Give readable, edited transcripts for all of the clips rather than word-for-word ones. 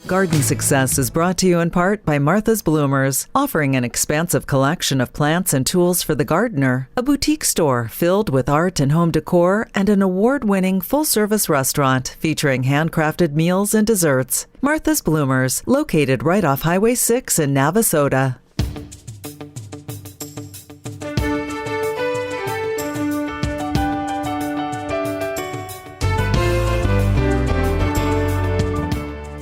Garden Success is brought to you in part by Martha's Bloomers, offering an expansive collection of plants and tools for the gardener, a boutique store filled with art and home decor, and an award-winning full-service restaurant featuring handcrafted meals and desserts. Martha's Bloomers, located right off Highway 6 in Navasota.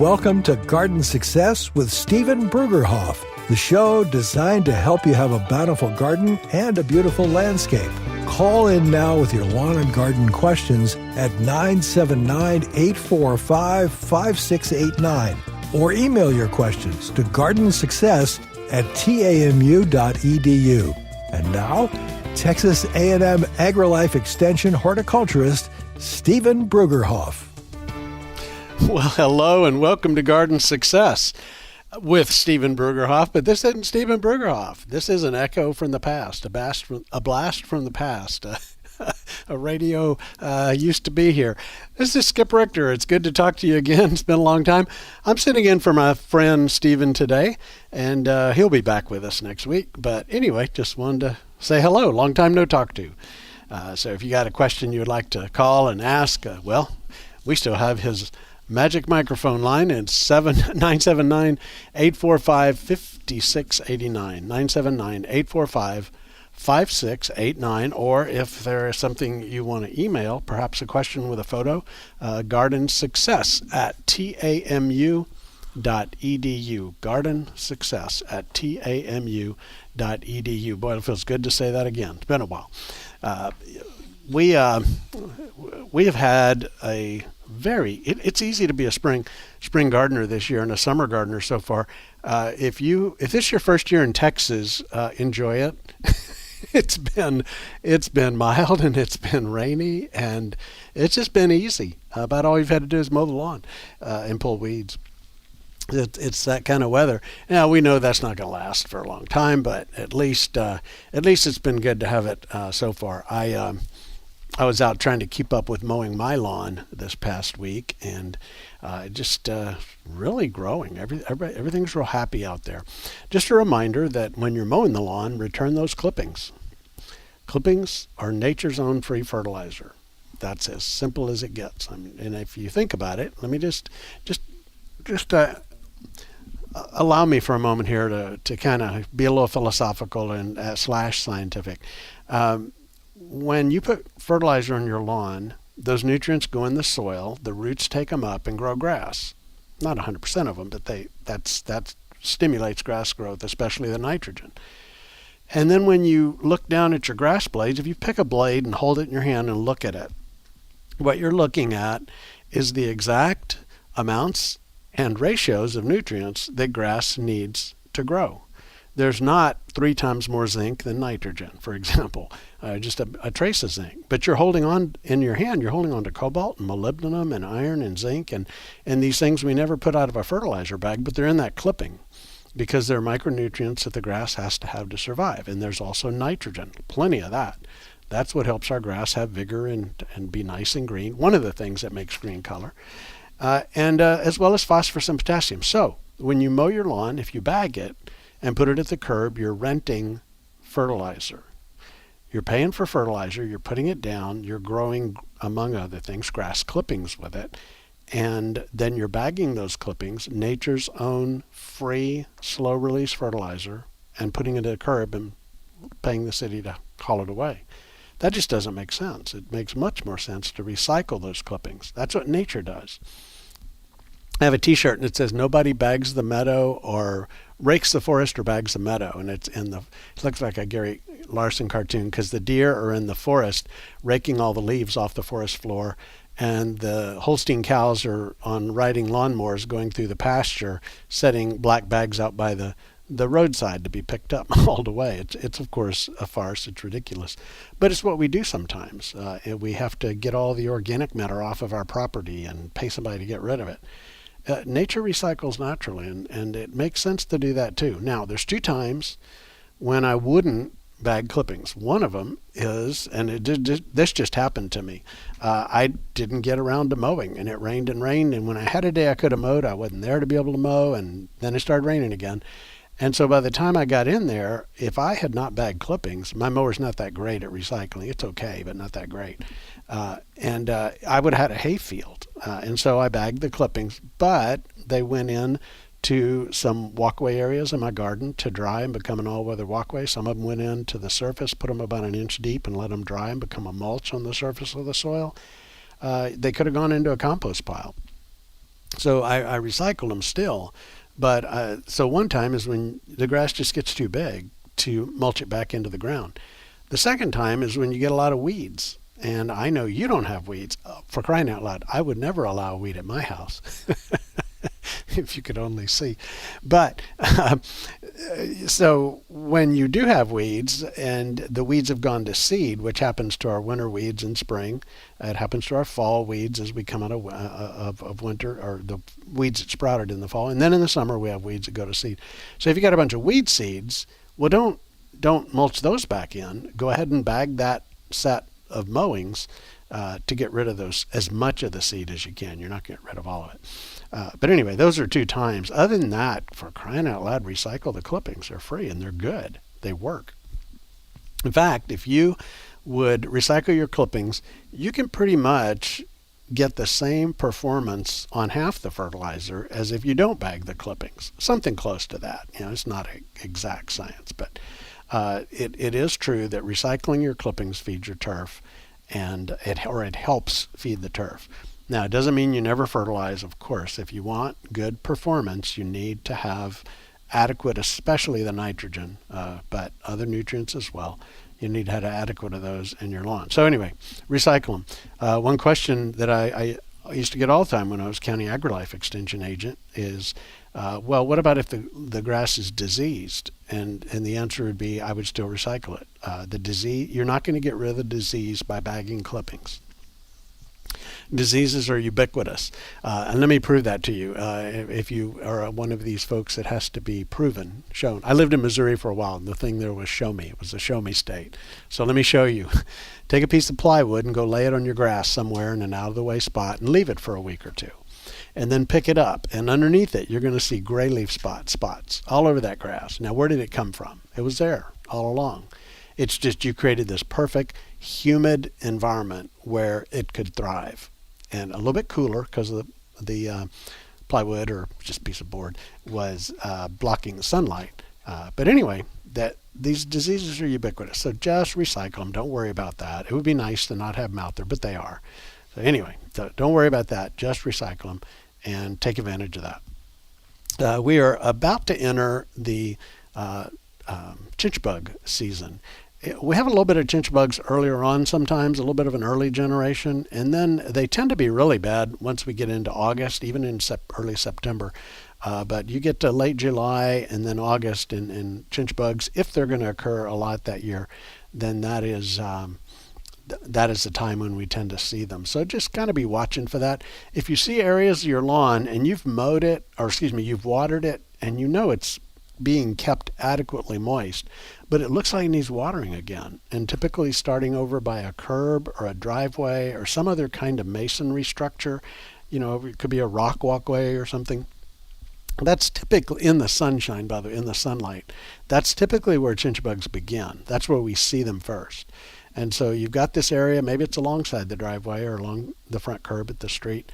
Welcome to Garden Success with Stephen Brugerhoff, the show designed to help you have a bountiful garden and a beautiful landscape. Call in now with your lawn and garden questions at 979-845-5689 or email your questions to gardensuccess@tamu.edu. And now, Texas A&M AgriLife Extension horticulturist Stephen Brugerhoff. Well, hello and welcome to Garden Success with Stephen Brugerhoff, but this isn't Stephen Brugerhoff. This is an echo from the past, a blast from the past. A radio used to be here. This is Skip Richter. It's good to talk to you again. It's been a long time. I'm sitting in for my friend Stephen today, and he'll be back with us next week. But anyway, just wanted to say hello. Long time no talk to. So if you got a question you would like to call and ask, well, we still have his magic microphone line. It's 979-845-5689, 979-845-5689, or if there is something you want to email, perhaps a question with a photo, gardensuccess@tamu.edu, gardensuccess@tamu.edu. Boy, it feels good to say that again. It's been a while. We have had a it's easy to be a spring gardener this year and a summer gardener so far. If this is your first year in Texas, enjoy it. It's been mild and it's been rainy and it's just been easy. About all you've had to do is mow the lawn and pull weeds. It's that kind of weather. Now we know that's not going to last for a long time, but at least it's been good to have it so far. I was out trying to keep up with mowing my lawn this past week, and just really growing. Everything's real happy out there. Just a reminder that when you're mowing the lawn, return those clippings. Clippings are nature's own free fertilizer. That's as simple as it gets. I mean, and if you think about it, let me just allow me for a moment here to kind of be a little philosophical and / scientific. When you put fertilizer on your lawn, those nutrients go in the soil, the roots take them up and grow grass. Not 100% of them, but that stimulates grass growth, especially the nitrogen. And then when you look down at your grass blades, if you pick a blade and hold it in your hand and look at it, what you're looking at is the exact amounts and ratios of nutrients that grass needs to grow. There's not 3 times more zinc than nitrogen, for example, just a trace of zinc. But you're holding on in your hand, you're holding on to cobalt and molybdenum and iron and zinc and these things we never put out of a fertilizer bag, but they're in that clipping because they're micronutrients that the grass has to have to survive. And there's also nitrogen, plenty of that. That's what helps our grass have vigor and be nice and green, one of the things that makes green color, and as well as phosphorus and potassium. So when you mow your lawn, if you bag it, and put it at the curb, you're renting fertilizer. You're paying for fertilizer, you're putting it down, you're growing, among other things, grass clippings with it, and then you're bagging those clippings, nature's own free, slow-release fertilizer, and putting it at the curb and paying the city to haul it away. That just doesn't make sense. It makes much more sense to recycle those clippings. That's what nature does. I have a t-shirt and it says nobody bags the meadow or rakes the forest or bags the meadow, and it looks like a Gary Larson cartoon because the deer are in the forest raking all the leaves off the forest floor, and the Holstein cows are on riding lawnmowers going through the pasture setting black bags out by the roadside to be picked up and hauled away. It's of course a farce. It's ridiculous, but it's what we do sometimes. We have to get all the organic matter off of our property and pay somebody to get rid of it. Nature recycles naturally, and it makes sense to do that too. Now, there's 2 times when I wouldn't bag clippings. One of them is, and this just happened to me. I didn't get around to mowing, and it rained and rained. And when I had a day I could have mowed, I wasn't there to be able to mow, and then it started raining again. And so by the time I got in there, if I had not bagged clippings, my mower's not that great at recycling. It's okay, but not that great. And I would have had a hay field. And so I bagged the clippings, but they went in to some walkway areas in my garden to dry and become an all-weather walkway. Some of them went into the surface, put them about an inch deep, and let them dry and become a mulch on the surface of the soil. They could have gone into a compost pile. So I recycled them still. But so one time is when the grass just gets too big to mulch it back into the ground. The second time is when you get a lot of weeds. And I know you don't have weeds. For crying out loud, I would never allow a weed at my house. If you could only see. But so when you do have weeds and the weeds have gone to seed, which happens to our winter weeds in spring, it happens to our fall weeds as we come out of winter, or the weeds that sprouted in the fall. And then in the summer, we have weeds that go to seed. So if you got a bunch of weed seeds, well, don't mulch those back in. Go ahead and bag that set of mowings to get rid of those, as much of the seed as you can. You're not getting rid of all of it. But anyway, those are 2 times. Other than that, for crying out loud, recycle the clippings. They're free and they're good. They work. In fact, if you would recycle your clippings, you can pretty much get the same performance on half the fertilizer as if you don't bag the clippings. Something close to that. It's not an exact science, but it is true that recycling your clippings feeds your turf, and it helps feed the turf. Now, it doesn't mean you never fertilize, of course. If you want good performance, you need to have adequate, especially the nitrogen, but other nutrients as well. You need to have adequate of those in your lawn. So anyway, recycle them. One question that I used to get all the time when I was county AgriLife extension agent is, well, what about if the grass is diseased? And the answer would be, I would still recycle it. The disease, you're not going to get rid of the disease by bagging clippings. Diseases are ubiquitous. And let me prove that to you. If you are one of these folks that has to be proven, shown. I lived in Missouri for a while, and the thing there was show me. It was a show me state. So let me show you. Take a piece of plywood and go lay it on your grass somewhere in an out-of-the-way spot and leave it for a week or 2. And then pick it up. And underneath it, you're going to see gray leaf spots all over that grass. Now, where did it come from? It was there all along. It's just you created this perfect humid environment where it could thrive. And a little bit cooler because the plywood, or just a piece of board, was blocking the sunlight. But anyway, these diseases are ubiquitous. So just recycle them. Don't worry about that. It would be nice to not have them out there, but they are. So anyway, don't worry about that. Just recycle them and take advantage of that. We are about to enter the chinch bug season. We have a little bit of chinch bugs earlier on sometimes, a little bit of an early generation, and then they tend to be really bad once we get into August, even in early September. But you get to late July and then August, and chinch bugs, if they're going to occur a lot that year, then that is the time when we tend to see them. So just kind of be watching for that. If you see areas of your lawn and you've mowed it, you've watered it, and you know it's being kept adequately moist, but it looks like it needs watering again, and typically starting over by a curb or a driveway or some other kind of masonry structure, it could be a rock walkway or something. That's typically in the sunshine, by the way, in the sunlight. That's typically where chinch bugs begin. That's where we see them first. And so you've got this area, maybe it's alongside the driveway or along the front curb at the street,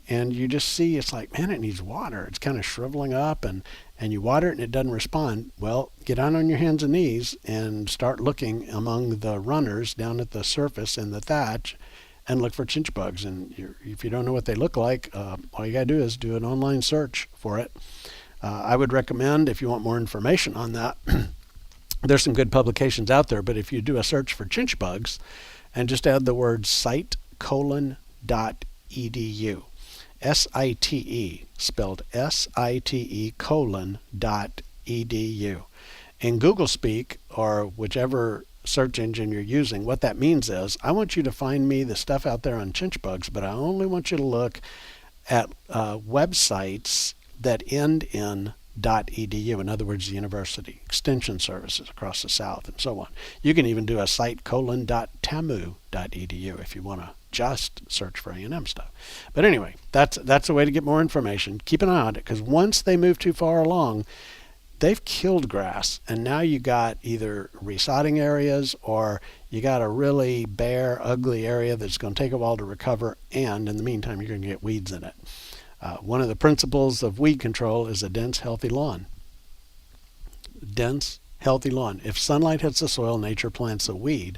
and you just see it's like, man, it needs water. It's kind of shriveling up, and you water it and it doesn't respond. Well, get down on your hands and knees and start looking among the runners down at the surface in the thatch and look for chinch bugs. And if you don't know what they look like, all you got to do is do an online search for it. I would recommend, if you want more information on that, there's some good publications out there, but if you do a search for chinch bugs and just add the word site:.edu, SITE, spelled SITE:.edu. In Google Speak, or whichever search engine you're using, what that means is, I want you to find me the stuff out there on chinch bugs, but I only want you to look at websites that end in In other words, the university, extension services across the South, and so on. You can even do a site :tamu.edu if you want to just search for A&M stuff. But anyway, that's a way to get more information. Keep an eye on it, because once they move too far along, they've killed grass, and now you got either resodding areas or you got a really bare, ugly area that's going to take a while to recover, and in the meantime, you're going to get weeds in it. One of the principles of weed control is a dense, healthy lawn. Dense, healthy lawn. If sunlight hits the soil, nature plants a weed.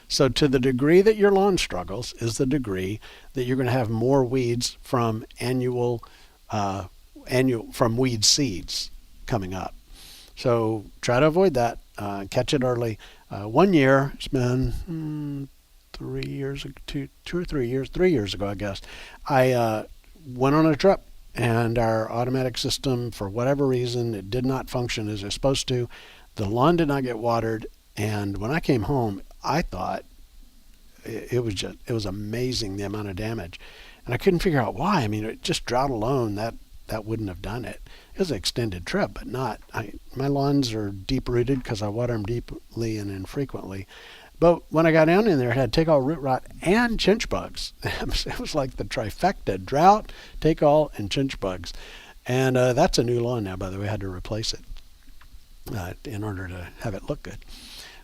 So to the degree that your lawn struggles is the degree that you're going to have more weeds from from weed seeds coming up. So try to avoid that. Catch it early. 1 year, it's been 3 years ago, I guess, I went on a trip, and our automatic system, for whatever reason, it did not function as it's supposed to. The lawn did not get watered, and when I came home, I thought it was amazing the amount of damage, and I couldn't figure out why. I mean, just drought alone, that wouldn't have done it. It was an extended trip, but my lawns are deep rooted because I water them deeply and infrequently. But when I got down in there, it had take all, root rot, and chinch bugs. It was like the trifecta: drought, take all, and chinch bugs. And that's a new lawn now, by the way. I had to replace it in order to have it look good.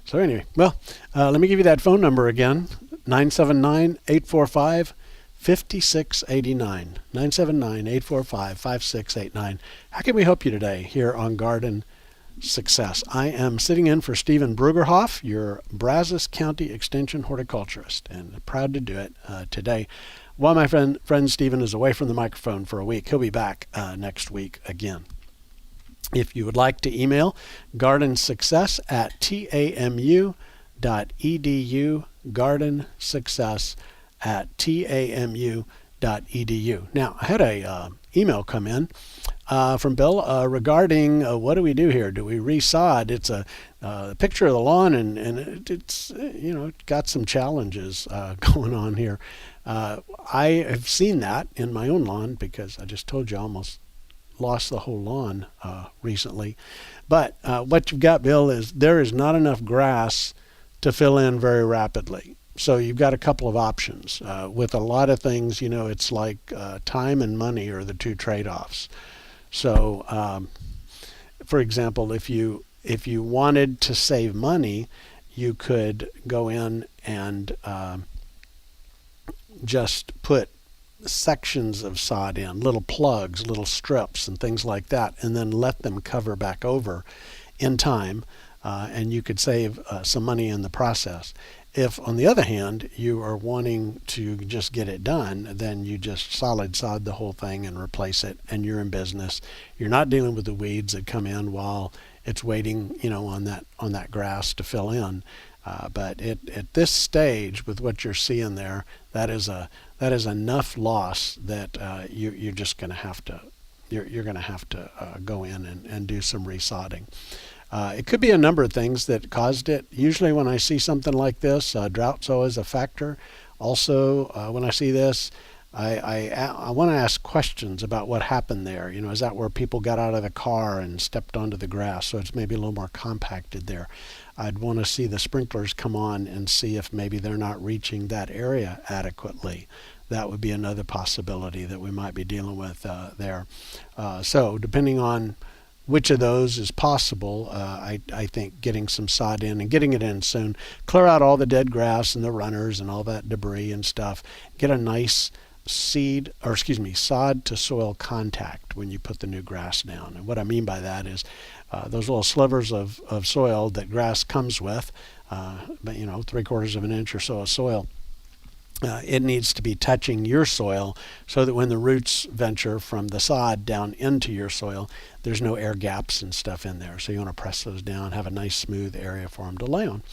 So anyway, well, let me give you that phone number again: 979-845-5689. 979-845-5689. How can we help you today here on Garden Success? I am sitting in for Stephen Brugerhoff, your Brazos County Extension horticulturist, and proud to do it today. While my friend Stephen is away from the microphone for a week, he'll be back next week again. If you would like to email, gardensuccess@tamu.edu, gardensuccess@tamu.edu. Now, I had a email come in from Bill regarding what do we do here? Do we resod? It's a picture of the lawn, and it's got some challenges going on here. I have seen that in my own lawn, because I just told you I almost lost the whole lawn recently. But what you've got, Bill, is there is not enough grass to fill in very rapidly. So you've got a couple of options. With a lot of things, it's like time and money are the two trade-offs. So, for example, if you wanted to save money, you could go in and just put sections of sod in, little plugs, little strips, and things like that, and then let them cover back over in time, and you could save some money in the process. If, on the other hand, you are wanting to just get it done, then you just solid sod the whole thing and replace it, and you're in business. You're not dealing with the weeds that come in while it's waiting, on that grass to fill in. But at this stage, with what you're seeing there, that is enough loss that you're just going to have to go in and do some resodding. It could be a number of things that caused it. Usually when I see something like this, drought's always a factor. Also, when I see this, I want to ask questions about what happened there. Is that where people got out of the car and stepped onto the grass, so it's maybe a little more compacted there? I'd want to see the sprinklers come on and see if maybe they're not reaching that area adequately. That would be another possibility that we might be dealing with there. So depending on which of those is possible, I think getting some sod in and getting it in soon. Clear out all the dead grass and the runners and all that debris and stuff. Get a nice sod to soil contact when you put the new grass down. And what I mean by that is those little slivers of soil that grass comes with, but 3/4 of an inch or so of soil. It needs to be touching your soil so that when the roots venture from the sod down into your soil, there's no air gaps and stuff in there. So you want to press those down, have a nice smooth area for them to lay on.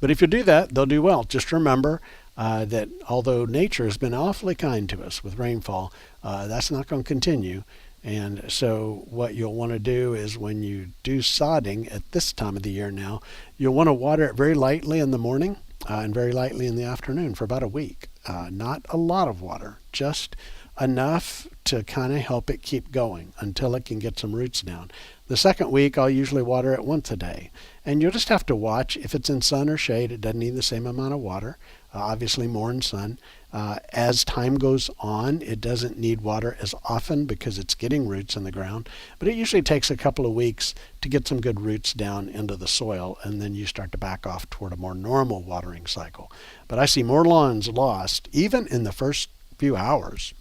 But if you do that, they'll do well. Just remember that although nature has been awfully kind to us with rainfall, that's not going to continue. And so what you'll want to do is when you do sodding at this time of the year now, you'll want to water it very lightly in the morning and very lightly in the afternoon for about a week. Not a lot of water, just enough to kind of help it keep going until it can get some roots down. The second week, I'll usually water it once a day. And you'll just have to watch. If it's in sun or shade, it doesn't need the same amount of water. Obviously more in sun. As time goes on, it doesn't need water as often because it's getting roots in the ground. But it usually takes a couple of weeks to get some good roots down into the soil, and then you start to back off toward a more normal watering cycle. But I see more lawns lost even in the first few hours.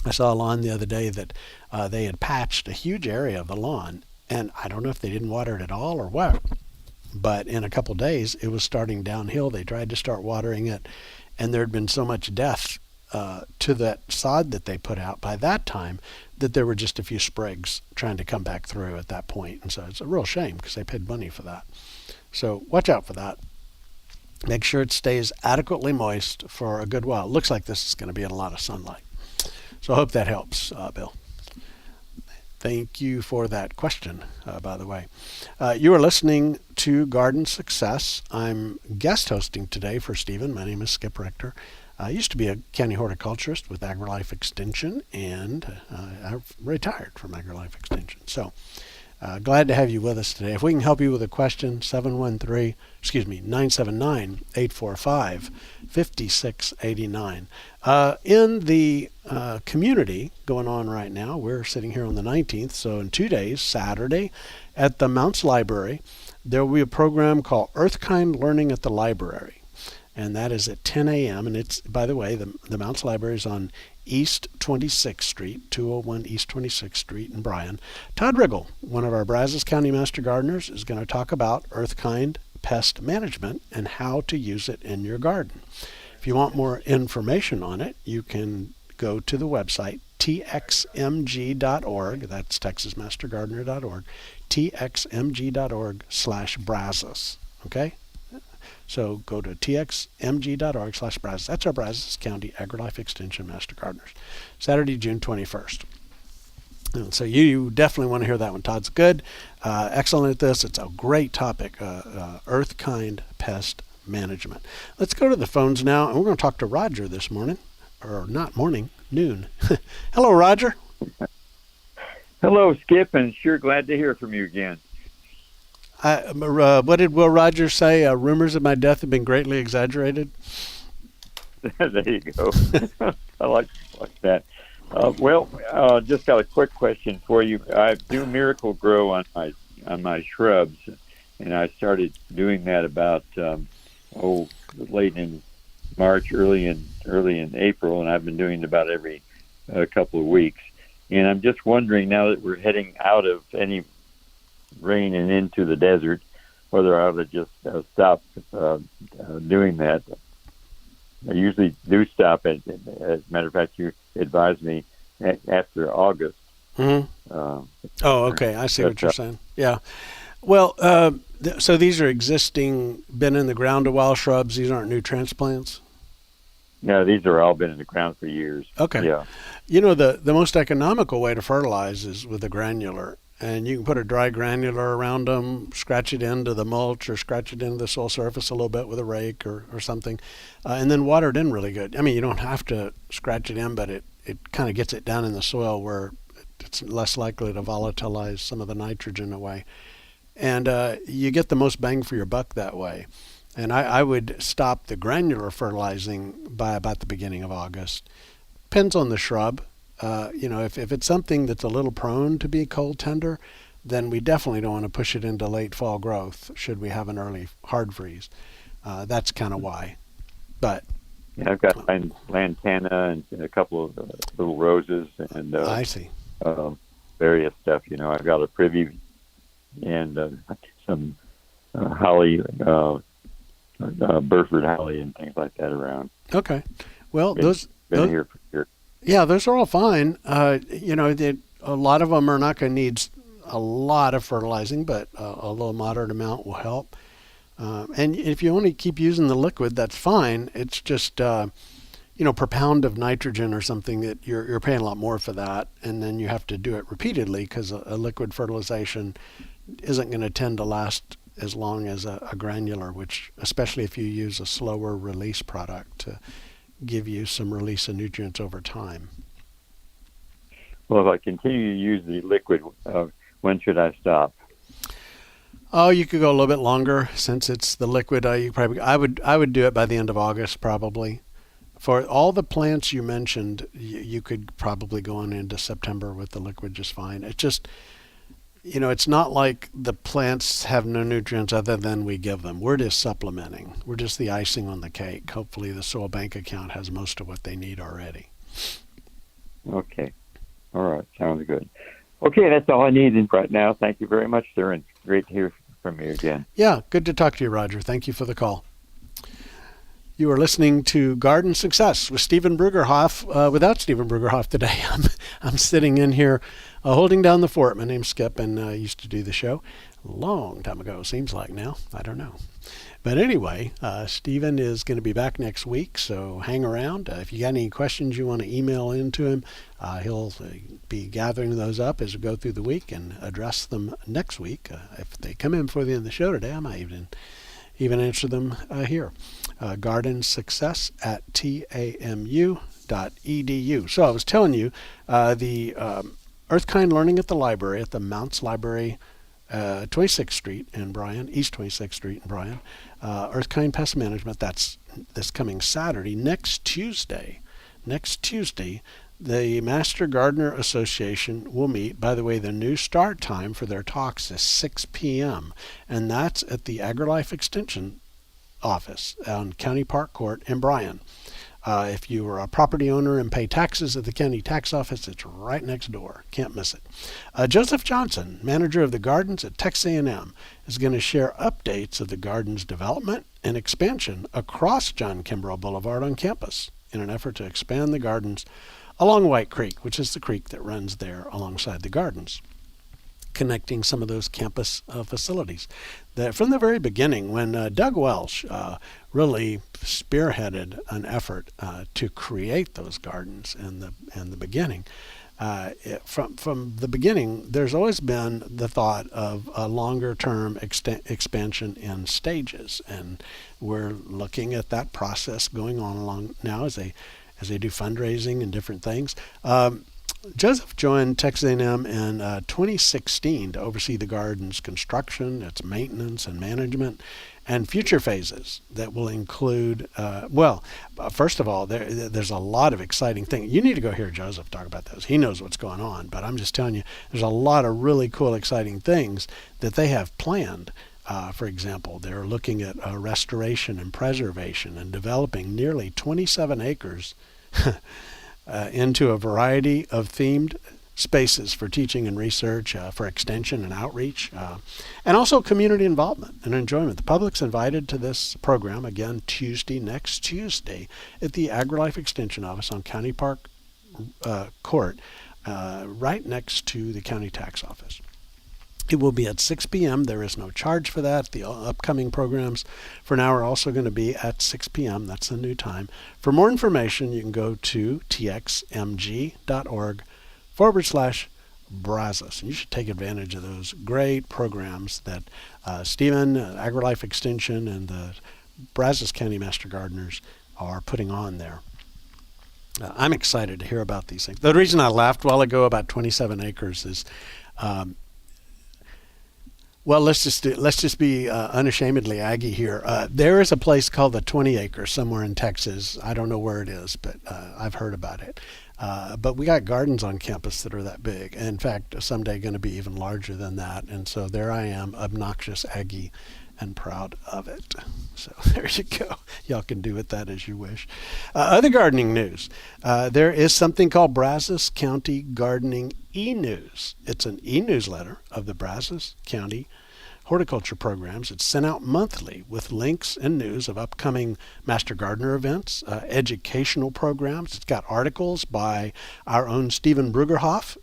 I saw a lawn the other day that they had patched a huge area of the lawn, and I don't know if they didn't water it at all or what, but in a couple of days it was starting downhill. They tried to start watering it, and there had been so much death to that sod that they put out by that time that there were just a few sprigs trying to come back through at that point. And so it's a real shame because they paid money for that. So watch out for that. Make sure it stays adequately moist for a good while. It looks like this is going to be in a lot of sunlight. So I hope that helps, Bill. Thank you for that question, by the way. You are listening to Garden Success. I'm guest hosting today for Stephen. My name is Skip Richter. I used to be a county horticulturist with AgriLife Extension, and I've retired from AgriLife Extension. So glad to have you with us today. If we can help you with a question, 979-845-5689. In the community going on right now, we're sitting here on the 19th, so in 2 days, Saturday, at the Mounts Library, there will be a program called Earthkind Learning at the Library. And that is at 10 a.m. And it's, by the way, the Mounts Library is on East 26th Street, 201 East 26th Street in Bryan. Todd Riggle, one of our Brazos County Master Gardeners, is going to talk about Earthkind pest management and how to use it in your garden. If you want more information on it, you can go to the website txmg.org. That's texasmastergardener.org. txmg.org/Brazos. Okay? So go to txmg.org/Brazos. That's our Brazos County AgriLife Extension Master Gardeners. Saturday, June 21st. And so you definitely want to hear that one. Todd's good. Excellent at this. It's a great topic, Earthkind pest management. Let's go to the phones now, and we're going to talk to Roger this morning. Or not morning, noon. Hello, Roger. Hello, Skip, and sure glad to hear from you again. What did Will Rogers say? Rumors of my death have been greatly exaggerated. There you go. I like that. Just got a quick question for you. I do Miracle Grow on my shrubs, and I started doing that about late in March, early in April, and I've been doing it about every couple of weeks. And I'm just wondering, now that we're heading out of any rain and into the desert, whether I ought to just stop doing that. I usually do stop as a matter of fact, you advised me after August. Mm-hmm. Okay. I see what you're saying. Yeah. Well, so these are existing, been in the ground a while shrubs. These aren't new transplants? No, these are all been in the ground for years. Okay. Yeah. You know, the most economical way to fertilize is with a granular. And you can put a dry granular around them, scratch it into the mulch or scratch it into the soil surface a little bit with a rake or something, and then water it in really good. I mean, you don't have to scratch it in, but it kind of gets it down in the soil where it's less likely to volatilize some of the nitrogen away. And you get the most bang for your buck that way. And I would stop the granular fertilizing by about the beginning of August. Depends on the shrub. If it's something that's a little prone to be cold tender, then we definitely don't want to push it into late fall growth should we have an early hard freeze. That's kind of why. But yeah, I've got lantana and a couple of little roses and I see various stuff. I've got a privy and some holly, Burford holly and things like that around. Okay. Well, those here for years. Yeah, those are all fine. A lot of them are not going to need a lot of fertilizing, but a little moderate amount will help. And if you only keep using the liquid, that's fine. It's just, per pound of nitrogen or something that you're paying a lot more for that. And then you have to do it repeatedly because a liquid fertilization isn't going to tend to last as long as a granular, which especially if you use a slower release product to give you some release of nutrients over time. Well, if I continue to use the liquid, when should I stop? Oh, you could go a little bit longer since it's the liquid. I would do it by the end of August probably. For all the plants you mentioned, you could probably go on into September with the liquid just fine. It's just, it's not like the plants have no nutrients other than we give them. We're just supplementing. We're just the icing on the cake. Hopefully the soil bank account has most of what they need already. Okay. All right. Sounds good. Okay, that's all I needed right now. Thank you very much, sir, and great to hear from you again. Yeah, good to talk to you, Roger. Thank you for the call. You are listening to Garden Success with Stephen Brugerhoff. Without Stephen Brugerhoff today, I'm sitting in here holding down the fort. My name's Skip, and I used to do the show a long time ago. Seems like now. I don't know. But anyway, Stephen is going to be back next week, so hang around. If you got any questions you want to email in to him, he'll be gathering those up as we go through the week and address them next week. If they come in before the end of the show today, I might even answer them here. gardensuccess@tamu.edu. So I was telling you, the Earth Kind Learning at the Library, at the Mounts Library, 26th Street in Bryan, East 26th Street in Bryan. Earth Kind Pest Management, that's this coming Saturday. Next Tuesday, the Master Gardener Association will meet. By the way, the new start time for their talks is 6 p.m., and that's at the AgriLife Extension office on County Park Court in Bryan. If you are a property owner and pay taxes at the county tax office, it's right next door. Can't miss it. Joseph Johnson, manager of the gardens at Texas A&M, is going to share updates of the garden's development and expansion across John Kimbrough Boulevard on campus in an effort to expand the gardens along White Creek, which is the creek that runs there alongside the gardens, connecting some of those campus facilities. From the very beginning, when Doug Welsh really spearheaded an effort to create those gardens in the beginning, from the beginning, there's always been the thought of a longer-term expansion in stages, and we're looking at that process going on along now as they do fundraising and different things. Joseph joined Texas A&M in 2016 to oversee the garden's construction, its maintenance and management, and future phases that will include, first of all, there's a lot of exciting things. You need to go hear Joseph talk about those. He knows what's going on, but I'm just telling you, there's a lot of really cool, exciting things that they have planned. For example, they're looking at restoration and preservation and developing nearly 27 acres into a variety of themed spaces for teaching and research, for extension and outreach, and also community involvement and enjoyment. The public's invited to this program again next Tuesday, at the AgriLife Extension office on County Park Court, right next to the county tax office. It will be at 6 p.m. There is no charge for that. The upcoming programs for now are also going to be at 6 p.m. That's the new time. For more information, you can go to txmg.org/Brazos. And you should take advantage of those great programs that Stephen, AgriLife Extension, and the Brazos County Master Gardeners are putting on there. I'm excited to hear about these things. The reason I laughed a while ago about 27 acres is let's just be unashamedly Aggie here. There is a place called the 20 Acres somewhere in Texas. I don't know where it is, but I've heard about it. But we got gardens on campus that are that big. In fact, someday going to be even larger than that. And so there I am, obnoxious Aggie, and proud of it. So there you go. Y'all can do with that as you wish. Other gardening news. There is something called Brazos County Gardening e-News. It's an e-newsletter of the Brazos County horticulture programs. It's sent out monthly with links and news of upcoming Master Gardener events, educational programs. It's got articles by our own Stephen Brugerhoff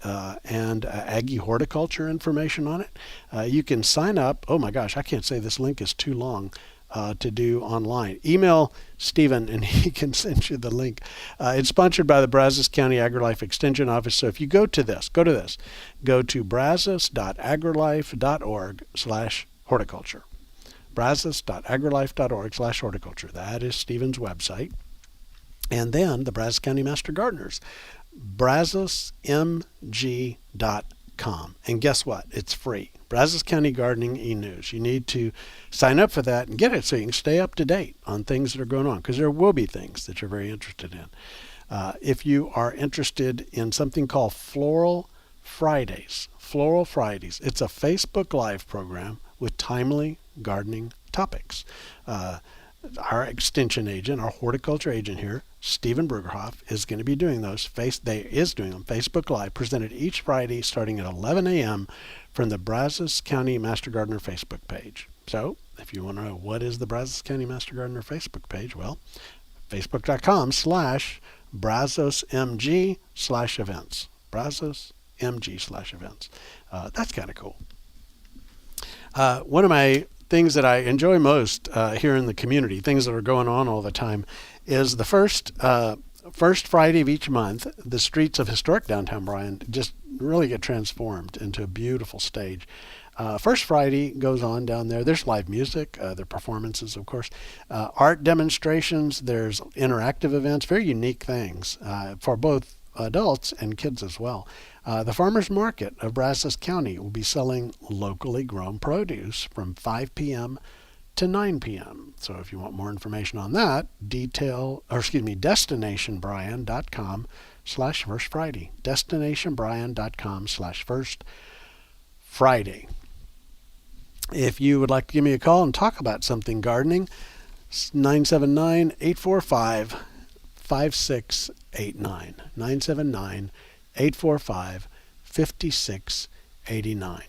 and Aggie horticulture information on it. You can sign up. Oh my gosh, I can't say this link is too long to do online. Email Stephen and he can send you the link. It's sponsored by the Brazos County AgriLife Extension Office. So if you go to brazos.agrilife.org/horticulture. brazos.agrilife.org/horticulture. That is Stephen's website. And then the Brazos County Master Gardeners brazosmg.com. And guess what? It's free. Brazos County Gardening e-News. You need to sign up for that and get it so you can stay up to date on things that are going on, because there will be things that you're very interested in. If you are interested in something called Floral Fridays, it's a Facebook Live program with timely gardening topics. Our extension agent, our horticulture agent here, Stephen Brugerhoff, is going to be doing those. Doing them Facebook Live, presented each Friday starting at 11 a.m. from the Brazos County Master Gardener Facebook page. So if you want to know what is the Brazos County Master Gardener Facebook page, well, facebook.com/brazosmg/events. brazosmg/events. That's kind of cool. One of my things that I enjoy most here in the community, things that are going on all the time, is the first Friday of each month, the streets of historic downtown Bryan just really get transformed into a beautiful stage. First Friday goes on down there. There's live music, there are performances, of course, art demonstrations, there's interactive events, very unique things for both adults and kids as well. The farmers market of Brazos County will be selling locally grown produce from 5 p.m. to 9 p.m. So if you want more information on that, destinationbryan.com/First Friday. Destinationbryan.com/First Friday. If you would like to give me a call and talk about something gardening, 979-845-5689. 979-845-5689.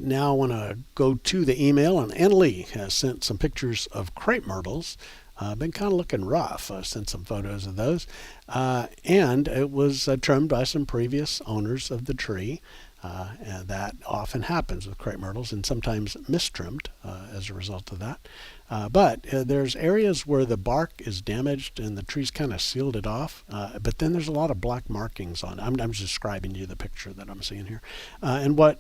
Now I want to go to the email, and Annalie has sent some pictures of crepe myrtles. Been kind of looking rough. Sent some photos of those. And it was trimmed by some previous owners of the tree. And that often happens with crepe myrtles, and sometimes mistrimmed as a result of that. But there's areas where the bark is damaged and the tree's kind of sealed it off. But then there's a lot of black markings on it. I'm just describing to you the picture that I'm seeing here. And what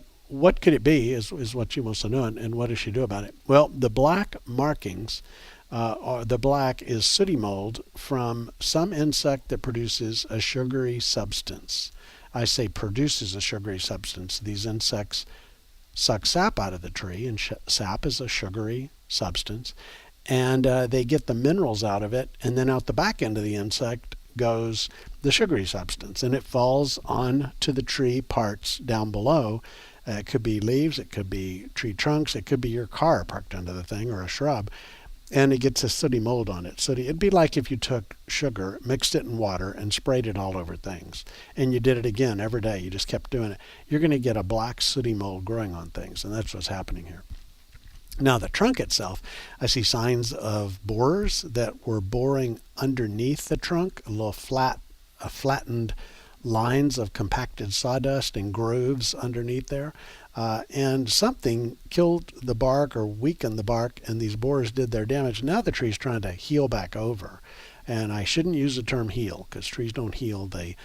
could it be is what she wants to know, and what does she do about it? Well, the black markings, the black is sooty mold from some insect that produces a sugary substance. I say produces a sugary substance. These insects suck sap out of the tree, and sap is a sugary substance, and they get the minerals out of it, and then out the back end of the insect goes the sugary substance, and it falls onto the tree parts down below. It could be leaves, it could be tree trunks, it could be your car parked under the thing, or a shrub, and it gets a sooty mold on it. Sooty, it'd be like if you took sugar, mixed it in water, and sprayed it all over things, and you did it again every day. You just kept doing it. You're going to get a black sooty mold growing on things, and that's what's happening here. Now, the trunk itself, I see signs of borers that were boring underneath the trunk, flattened lines of compacted sawdust and grooves underneath there. And something killed the bark or weakened the bark, and these borers did their damage. Now the tree's trying to heal back over. And I shouldn't use the term heal, because trees don't heal. They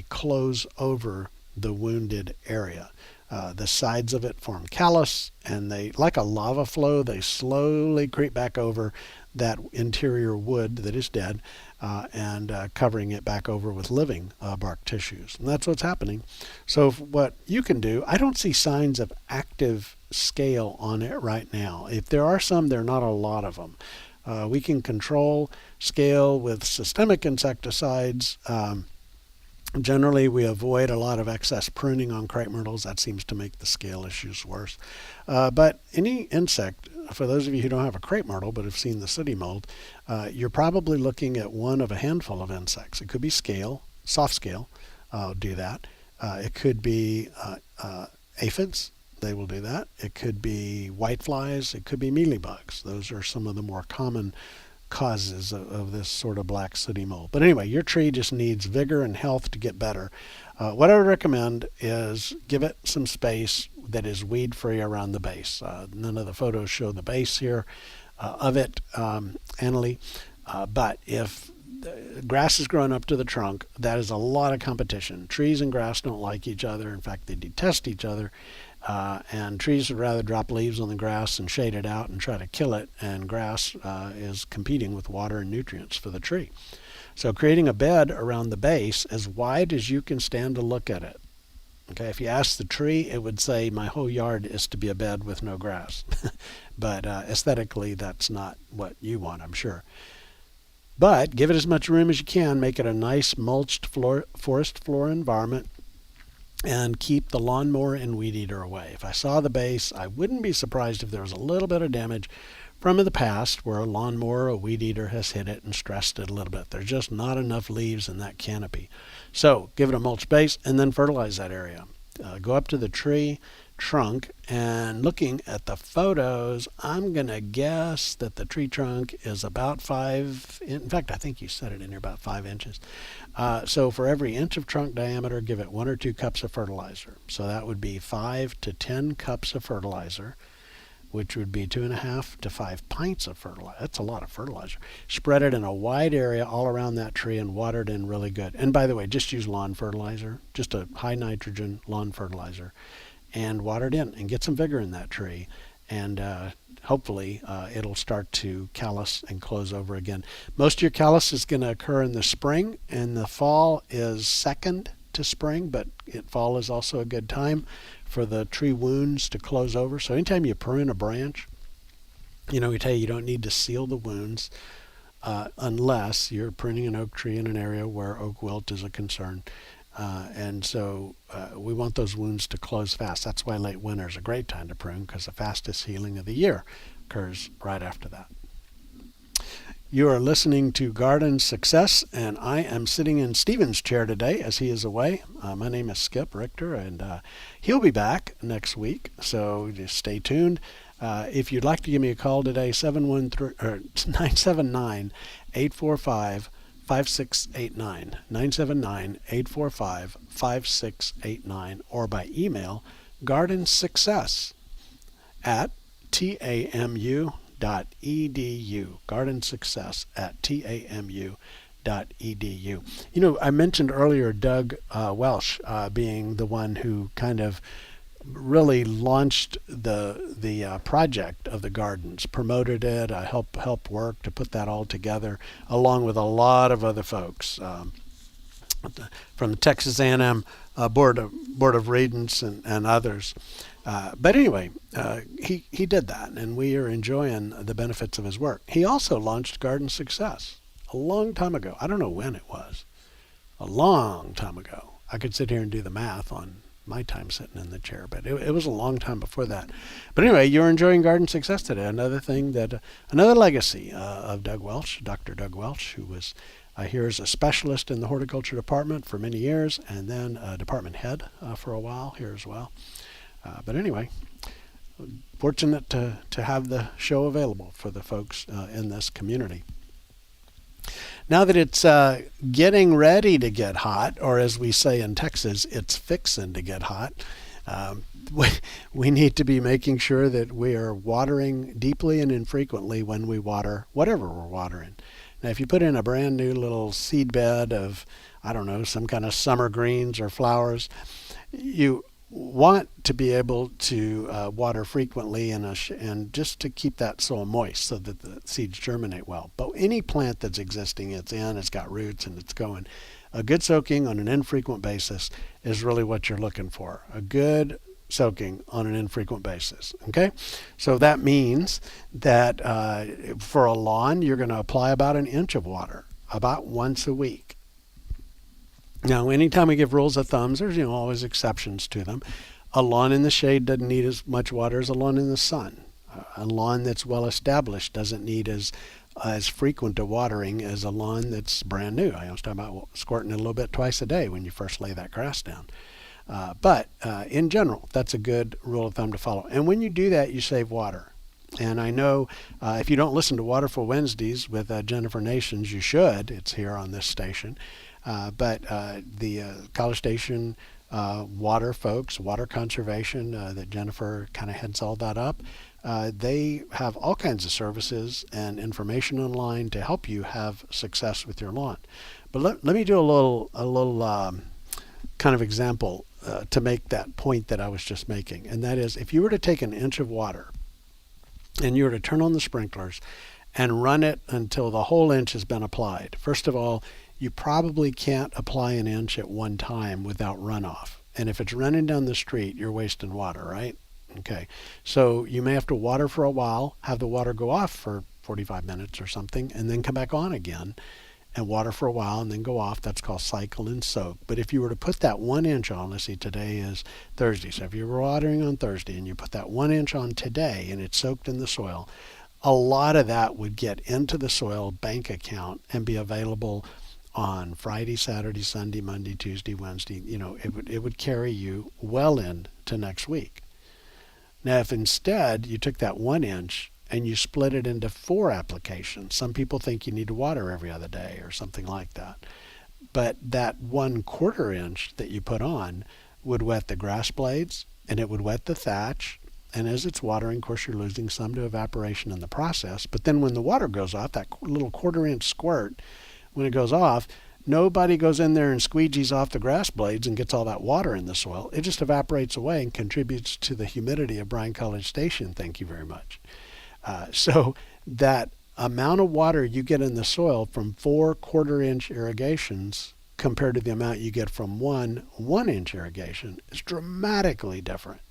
close over the wounded area. The sides of it form callus, and they, like a lava flow, they slowly creep back over that interior wood that is dead, and covering it back over with living bark tissues. And that's what's happening. So what you can do, I don't see signs of active scale on it right now. If there are some, there are not a lot of them. We can control scale with systemic insecticides. Generally, we avoid a lot of excess pruning on crepe myrtles. That seems to make the scale issues worse. But any insect, for those of you who don't have a crepe myrtle but have seen the sooty mold, you're probably looking at one of a handful of insects. It could be scale, soft scale, do that. It could be aphids. They will do that. It could be whiteflies. It could be mealybugs. Those are some of the more common causes of this sort of black sooty mold. But anyway, your tree just needs vigor and health to get better. What I would recommend is give it some space that is weed free around the base. None of the photos show the base here of it, Annalie. But if grass is growing up to the trunk, that is a lot of competition. Trees and grass don't like each other. In fact, they detest each other. And trees would rather drop leaves on the grass and shade it out and try to kill it, and grass is competing with water and nutrients for the tree. So creating a bed around the base as wide as you can stand to look at it. Okay, if you ask the tree, it would say my whole yard is to be a bed with no grass. But aesthetically, that's not what you want, I'm sure. But give it as much room as you can. Make it a nice mulched forest floor environment, and keep the lawnmower and weed eater away. If I saw the base, I wouldn't be surprised if there was a little bit of damage from the past where a lawnmower or a weed eater has hit it and stressed it a little bit. There's just not enough leaves in that canopy. So give it a mulch base and then fertilize that area. Go up to the tree trunk, and looking at the photos, I'm going to guess that the tree trunk is about in fact, I think you said it in here, about 5 inches. So for every inch of trunk diameter, give it 1 or 2 cups of fertilizer. So that would be 5 to 10 cups of fertilizer, which would be 2.5 to 5 pints of fertilizer. That's a lot of fertilizer. Spread it in a wide area all around that tree and water it in really good. And by the way, just use lawn fertilizer, just a high nitrogen lawn fertilizer, and water it in and get some vigor in that tree. And hopefully it'll start to callus and close over again. Most of your callus is going to occur in the spring, and the fall is second to spring, but fall is also a good time for the tree wounds to close over. So anytime you prune a branch, we tell you don't need to seal the wounds unless you're pruning an oak tree in an area where oak wilt is a concern. And so we want those wounds to close fast. That's why late winter is a great time to prune, because the fastest healing of the year occurs right after that. You are listening to Garden Success, and I am sitting in Stephen's chair today as he is away. My name is Skip Richter, and he'll be back next week, so just stay tuned. If you'd like to give me a call today, 979-845-5689, 979-845-5689, or by email, gardensuccess@tamu.edu, gardensuccess@tamu.edu. I mentioned earlier Doug Welsh being the one who kind of really launched the project of the gardens, promoted it, helped work to put that all together, along with a lot of other folks from the Texas A&M Board of Regents and others. But anyway, he did that, and we are enjoying the benefits of his work. He also launched Garden Success a long time ago. I don't know when it was. A long time ago. I could sit here and do the math on my time sitting in the chair, but it was a long time before that. But anyway, you're enjoying Garden Success today. Another legacy of Doug Welsh, Dr. Doug Welsh, who was here as a specialist in the horticulture department for many years, and then department head for a while here as well. But anyway, fortunate to have the show available for the folks in this community. Now that it's getting ready to get hot, or as we say in Texas, it's fixing to get hot, we need to be making sure that we are watering deeply and infrequently when we water whatever we're watering. Now, if you put in a brand new little seed bed of, some kind of summer greens or flowers, you want to be able to water frequently and just to keep that soil moist so that the seeds germinate well. But any plant that's existing, it's got roots and it's going. A good soaking on an infrequent basis is really what you're looking for. A good soaking on an infrequent basis. Okay? So that means that for a lawn, you're going to apply about 1 inch of water about once a week. Now, anytime we give rules of thumbs, there's always exceptions to them. A lawn in the shade doesn't need as much water as a lawn in the sun. A lawn that's well established doesn't need as frequent a watering as a lawn that's brand new. I was talking about squirting it a little bit twice a day when you first lay that grass down. But in general, that's a good rule of thumb to follow. And when you do that, you save water. And I know if you don't listen to Waterful Wednesdays with Jennifer Nations, you should. It's here on this station. But the College Station water folks, water conservation, that Jennifer kind of heads all that up, they have all kinds of services and information online to help you have success with your lawn. But let me do a little kind of example to make that point that I was just making. And that is, if you were to take 1 inch of water and you were to turn on the sprinklers and run it until the whole inch has been applied, first of all, you probably can't apply an inch at one time without runoff. And if it's running down the street, you're wasting water, right? Okay. So you may have to water for a while, have the water go off for 45 minutes or something, and then come back on again and water for a while and then go off. That's called cycle and soak. But if you were to put that 1 inch on, let's see, today is Thursday. So if you were watering on Thursday and you put that 1 inch on today and it's soaked in the soil, a lot of that would get into the soil bank account and be available on Friday, Saturday, Sunday, Monday, Tuesday, Wednesday. It would carry you well into next week. Now, if instead you took that 1 inch and you split it into 4 applications, some people think you need to water every other day or something like that. But that 1/4 inch that you put on would wet the grass blades and it would wet the thatch. And as it's watering, of course, you're losing some to evaporation in the process. But then when the water goes off, that little 1/4 inch squirt, when it goes off, nobody goes in there and squeegees off the grass blades and gets all that water in the soil. It just evaporates away and contributes to the humidity of Bryan College Station. Thank you very much. So that amount of water you get in the soil from 4 1/4 inch irrigations compared to the amount you get from 1 inch irrigation is dramatically different.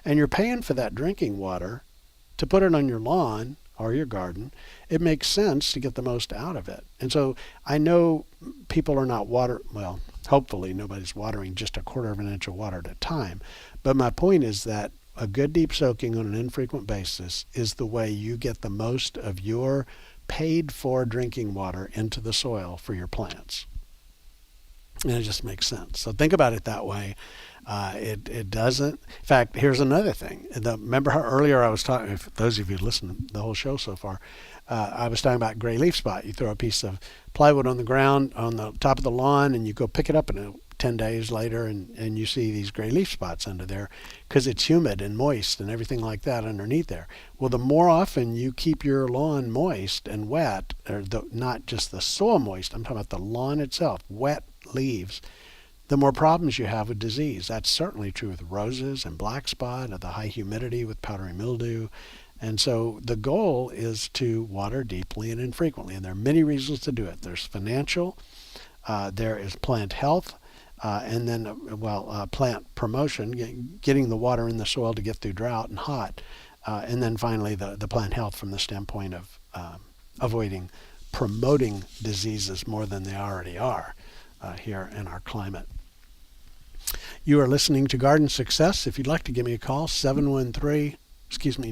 And you're paying for that drinking water to put it on your lawn or your garden. It makes sense to get the most out of it. And so I know people are not hopefully nobody's watering just 1/4 of an inch of water at a time. But my point is that a good deep soaking on an infrequent basis is the way you get the most of your paid for drinking water into the soil for your plants. And it just makes sense. So think about it that way. It doesn't. In fact, here's another thing. Remember how earlier I was talking, if those of you who listened to the whole show so far, I was talking about gray leaf spot. You throw a piece of plywood on the ground on the top of the lawn and you go pick it up 10 days later and you see these gray leaf spots under there because it's humid and moist and everything like that underneath there. Well, the more often you keep your lawn moist and wet, not just the soil moist, I'm talking about the lawn itself, wet leaves, the more problems you have with disease. That's certainly true with roses and black spot, and the high humidity with powdery mildew. And so the goal is to water deeply and infrequently. And there are many reasons to do it. There's financial, there is plant health, and then, plant promotion, getting the water in the soil to get through drought and hot. And then finally, the plant health from the standpoint of promoting diseases more than they already are here in our climate. You are listening to Garden Success. If you'd like to give me a call, 713,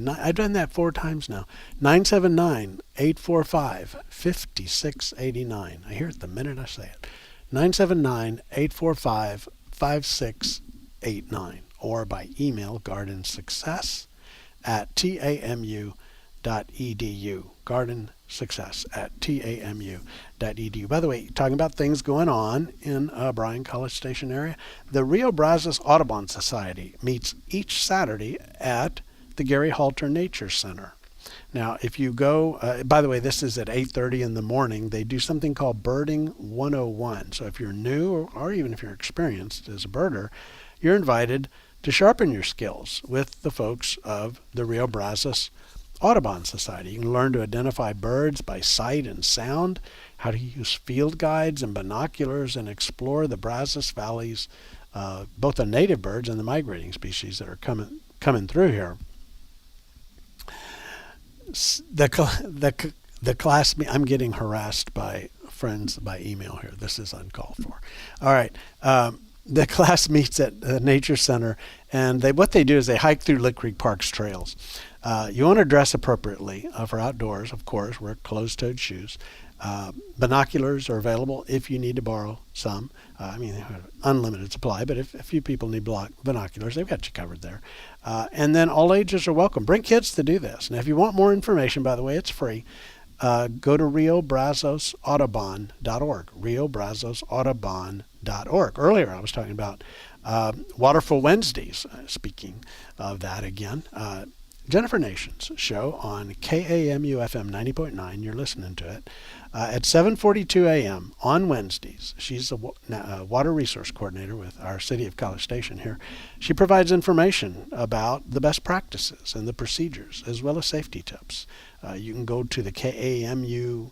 I've done that 4 times now, 979-845-5689. I hear it the minute I say it. 979-845-5689. Or by email, gardensuccess@tamu.edu. gardensuccess@tamu.edu. By the way, talking about things going on in Bryan College Station area, the Rio Brazos Audubon Society meets each Saturday at the Gary Halter Nature Center. Now, if you go, by the way, this is at 8:30 in the morning. They do something called Birding 101. So if you're new or even if you're experienced as a birder, you're invited to sharpen your skills with the folks of the Rio Brazos Audubon Society. You can learn to identify birds by sight and sound, how to use field guides and binoculars, and explore the Brazos valleys, both the native birds and the migrating species that are coming through here. The class, I'm getting harassed by friends by email here. This is uncalled for. All right. The class meets at the Nature Center, and what they do is they hike through Lick Creek Park's trails. You want to dress appropriately for outdoors, of course. Wear closed-toed shoes. Binoculars are available if you need to borrow some. They have unlimited supply, but if a few people need binoculars, they've got you covered there. And then all ages are welcome. Bring kids to do this. And if you want more information, by the way, it's free. Go to riobrazos.audubon.org. riobrazos.audubon.org. Earlier, I was talking about Waterful Wednesdays. Speaking of that again, Jennifer Nation's show on KAMU FM 90.9. You're listening to it at 7:42 a.m. on Wednesdays. She's a water resource coordinator with our City of College Station here. She provides information about the best practices and the procedures, as well as safety tips. You can go to the KAMU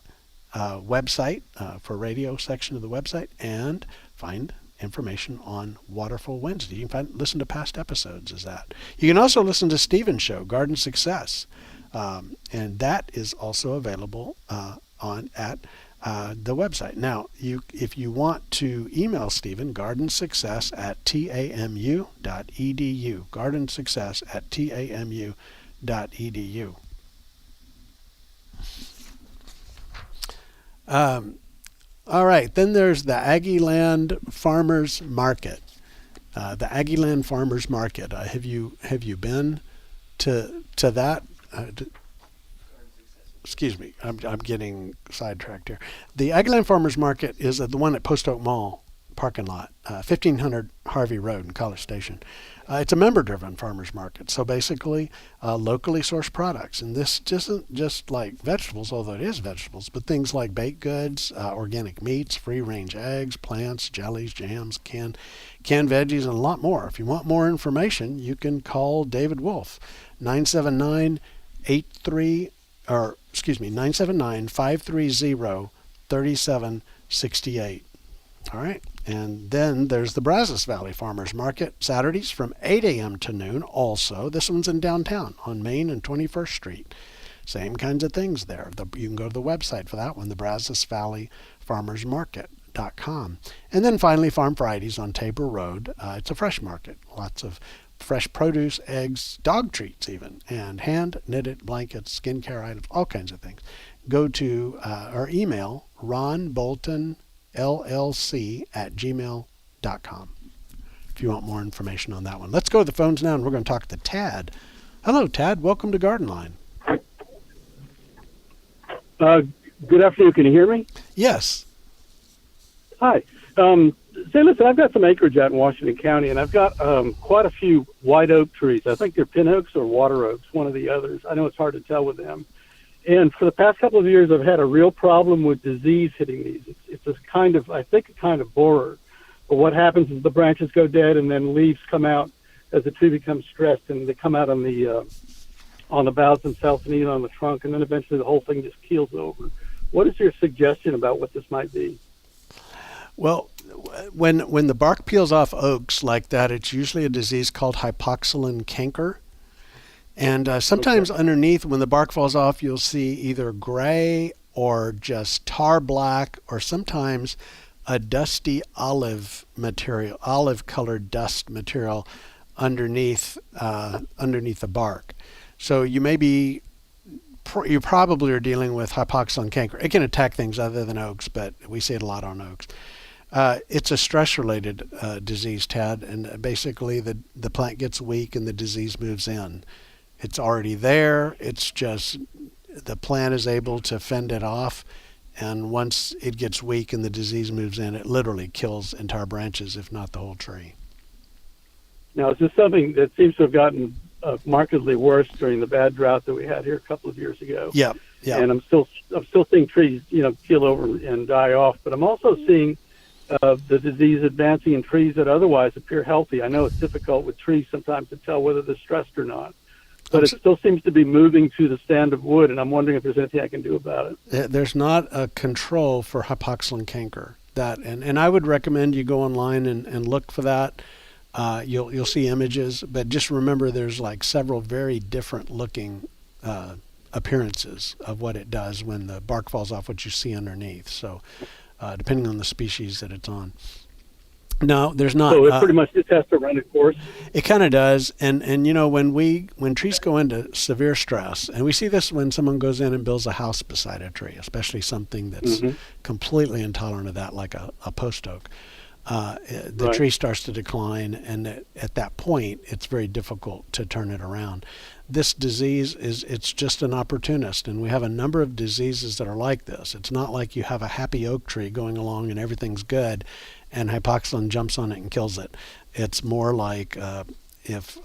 website for radio section of the website and find information on Waterful Wednesday. You can listen to past episodes as that. You can also listen to Stephen's show, Garden Success, and that is also available at the website. Now, if you want to email Stephen, gardensuccess@tamu.edu, gardensuccess@tamu.edu. All right, then there's the Aggieland Farmers Market. The Aggieland Farmers Market. Have you been to that? Excuse me, I'm getting sidetracked here. The Aggieland Farmers Market is the one at Post Oak Mall parking lot, 1500 Harvey Road in College Station. It's a member-driven farmers market, so basically locally sourced products. And this isn't just like vegetables, although it is vegetables, but things like baked goods, organic meats, free-range eggs, plants, jellies, jams, canned veggies, and a lot more. If you want more information, you can call David Wolf, 979-530-3768. All right. And then there's the Brazos Valley Farmers Market, Saturdays from 8 a.m. to noon also. This one's in downtown on Main and 21st Street. Same kinds of things there. You can go to the website for that one, the Brazos Valley Farmers Market.com. And then finally, Farm Fridays on Tabor Road. It's a fresh market. Lots of fresh produce, eggs, dog treats even, and hand-knitted blankets, skincare items, all kinds of things. Go to or email Ron Bolton llc@gmail.com if you want more information on that one. Let's go to the phones now, and we're going to talk to Tad. Hello, Tad. Welcome to Garden Line. Good afternoon. Can you hear me? Yes. Hi. Say, listen, I've got some acreage out in Washington County, and I've got quite a few white oak trees. I think they're pin oaks or water oaks, one of the others. I know it's hard to tell with them. And for the past couple of years, I've had a real problem with disease hitting these. It's a kind of, I think, a kind of borer. But what happens is the branches go dead, and then leaves come out as the tree becomes stressed, and they come out on the boughs themselves and even on the trunk, and then eventually the whole thing just keels over. What is your suggestion about what this might be? Well, when the bark peels off oaks like that, it's usually a disease called hypoxylon canker. And sometimes underneath, when the bark falls off, you'll see either gray or just tar black, or sometimes a dusty olive colored dust material underneath the bark. So you probably are dealing with hypoxylon canker. It can attack things other than oaks, but we see it a lot on oaks. It's a stress-related disease, Tad, and basically the plant gets weak and the disease moves in. It's already there. It's just the plant is able to fend it off, and once it gets weak and the disease moves in, it literally kills entire branches, if not the whole tree. Now, is this something that seems to have gotten markedly worse during the bad drought that we had here a couple of years ago? Yeah. And I'm still seeing trees, keel over and die off, but I'm also seeing the disease advancing in trees that otherwise appear healthy. I know it's difficult with trees sometimes to tell whether they're stressed or not, but it still seems to be moving to the stand of wood, and I'm wondering if there's anything I can do about it. There's not a control for hypoxylon canker. And I would recommend you go online and look for that. You'll see images, but just remember there's like several very different looking appearances of what it does when the bark falls off, what you see underneath. So depending on the species that it's on. No, there's not. So it pretty much just has to run its course? It kind of does. And when trees go into severe stress, and we see this when someone goes in and builds a house beside a tree, especially something that's completely intolerant of that, like a post oak, the tree starts to decline, and at that point, it's very difficult to turn it around. This disease it's just an opportunist, and we have a number of diseases that are like this. It's not like you have a happy oak tree going along and everything's good, and hypoxylon jumps on it and kills it. It's more like if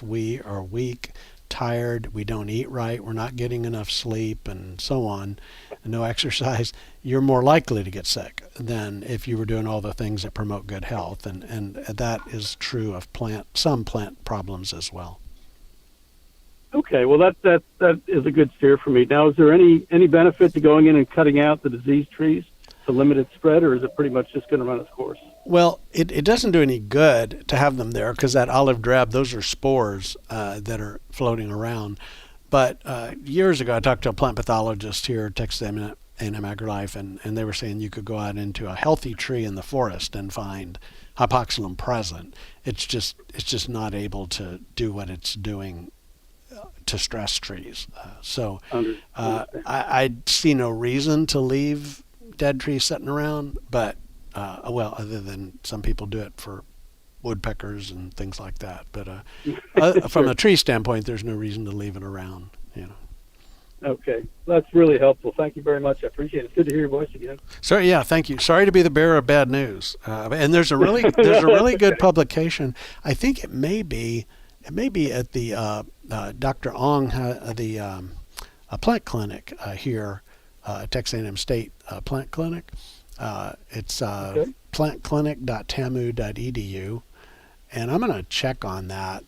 we are weak, tired, we don't eat right, we're not getting enough sleep, and so on, and no exercise, you're more likely to get sick than if you were doing all the things that promote good health, and that is true of some plant problems as well. Okay, well that is a good steer for me. Now, is there any benefit to going in and cutting out the diseased trees to limit its spread, or is it pretty much just going to run its course? Well, it doesn't do any good to have them there because that olive drab, those are spores that are floating around. But years ago, I talked to a plant pathologist here at Texas A&M AgriLife, and they were saying you could go out into a healthy tree in the forest and find hypoxylon present. It's just not able to do what it's doing to stress trees. So I see no reason to leave dead trees sitting around, but other than some people do it for woodpeckers and things like that. But from a tree standpoint, there's no reason to leave it around. Okay, that's really helpful. Thank you very much. I appreciate it. It's good to hear your voice again. So yeah, thank you. Sorry to be the bearer of bad news. And there's a really good publication. I think it may be at the Dr. Ong, the plant clinic here, Texas A&M State Plant Clinic. It's plantclinic.tamu.edu, and I'm going to check on that.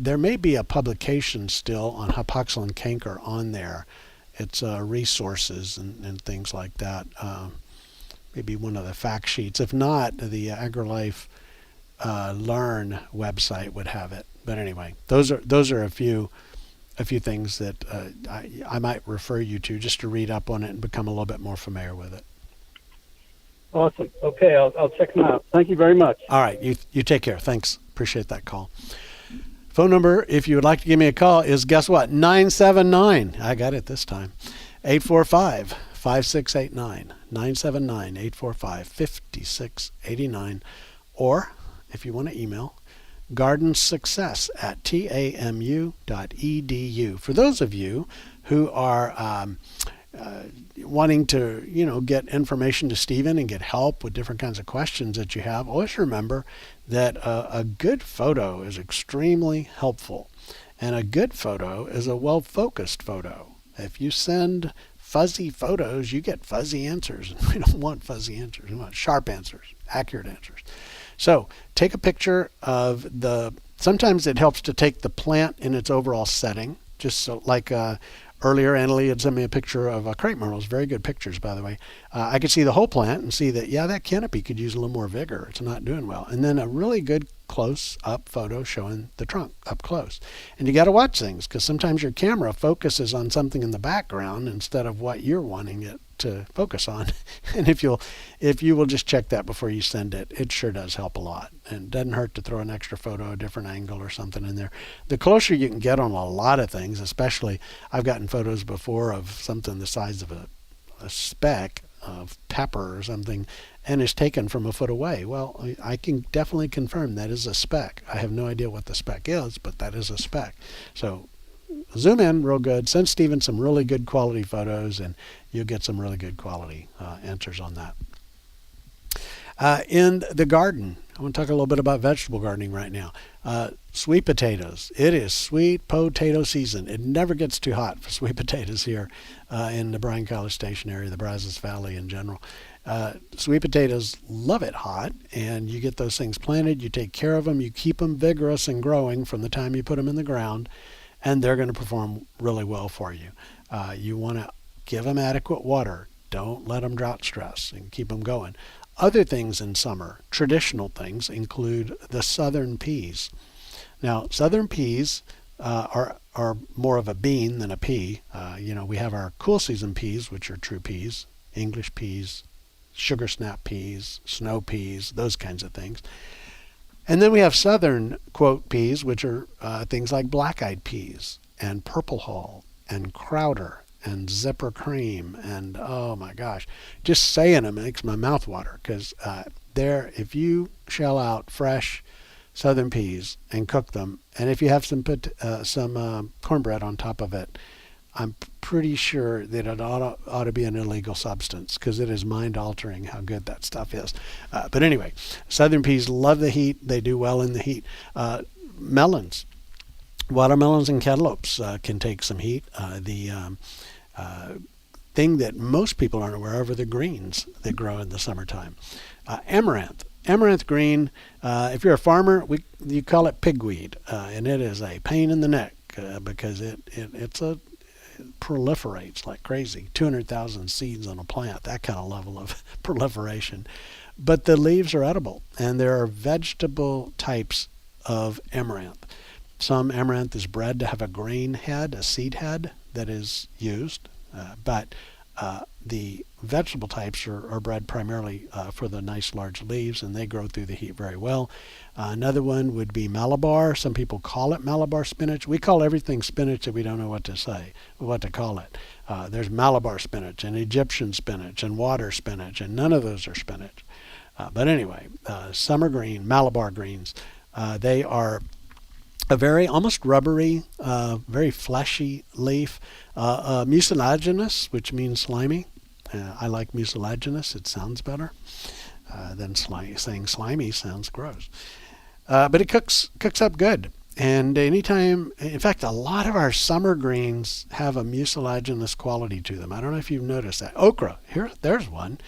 There may be a publication still on hypoxylon canker on there. It's resources and things like that. Maybe one of the fact sheets. If not, the AgriLife Learn website would have it. But anyway, those are a few things that I might refer you to just to read up on it and become a little bit more familiar with it. Awesome. Okay, I'll check them out. Thank you very much. All right, you take care. Thanks. Appreciate that call. Phone number, if you would like to give me a call, is guess what? 979. I got it this time. 845-5689. 979-845-5689. Or, if you want to email, gardensuccess@tamu.edu. For those of you who are wanting to, get information to Stephen and get help with different kinds of questions that you have, always remember that a good photo is extremely helpful. And a good photo is a well-focused photo. If you send fuzzy photos, you get fuzzy answers. And we don't want fuzzy answers. We want sharp answers, accurate answers. So take a picture of sometimes it helps to take the plant in its overall setting, just so like earlier, Annalie had sent me a picture of crape myrtles. Very good pictures, by the way. I could see the whole plant and see that, that canopy could use a little more vigor. It's not doing well. And then a really good close-up photo showing the trunk up close. And you got to watch things because sometimes your camera focuses on something in the background instead of what you're wanting it to focus on. And if you will just check that before you send it, it sure does help a lot. And it doesn't hurt to throw an extra photo, a different angle or something in there. The closer you can get on a lot of things, especially I've gotten photos before of something the size of a speck of pepper or something, and it's taken from a foot away. Well, I can definitely confirm that is a speck. I have no idea what the speck is, but that is a speck. So zoom in real good, send Stephen some really good quality photos, and you'll get some really good quality answers on that. In the garden, I want to talk a little bit about vegetable gardening right now. Sweet potatoes. It is sweet potato season. It never gets too hot for sweet potatoes here in the Bryan College Station area, the Brazos Valley in general. Sweet potatoes love it hot, and you get those things planted, you take care of them, you keep them vigorous and growing from the time you put them in the ground, and they're going to perform really well for you. You want to give them adequate water. Don't let them drought stress and keep them going. Other things in summer, traditional things, include the southern peas. Now, southern peas are more of a bean than a pea. We have our cool season peas, which are true peas, English peas, sugar snap peas, snow peas, those kinds of things. And then we have southern, quote, peas, which are things like black-eyed peas and purple hull and crowder and zipper cream, and oh my gosh, just saying them makes my mouth water, because if you shell out fresh southern peas and cook them, and if you have some cornbread on top of it, I'm pretty sure that it ought to be an illegal substance, because it is mind-altering how good that stuff is. But anyway, southern peas love the heat. They do well in the heat. Melons. Watermelons and cantaloupes can take some heat. The thing that most people aren't aware of are the greens that grow in the summertime. Amaranth. Amaranth green, if you're a farmer, you call it pigweed, and it is a pain in the neck because it proliferates like crazy. 200,000 seeds on a plant, that kind of level of proliferation. But the leaves are edible, and there are vegetable types of amaranth. Some amaranth is bred to have a grain head, a seed head that is used, but the vegetable types are bred primarily for the nice large leaves, and they grow through the heat very well. Another one would be Malabar. Some people call it Malabar spinach. We call everything spinach that we don't know what to call it. There's Malabar spinach and Egyptian spinach and water spinach, and none of those are spinach. But anyway, summer green, Malabar greens, they are a very almost rubbery, very fleshy leaf, mucilaginous, which means slimy. I like mucilaginous. It sounds better than saying slimy sounds gross. But it cooks up good. And anytime, in fact, a lot of our summer greens have a mucilaginous quality to them. I don't know if you've noticed that. Okra, there's one,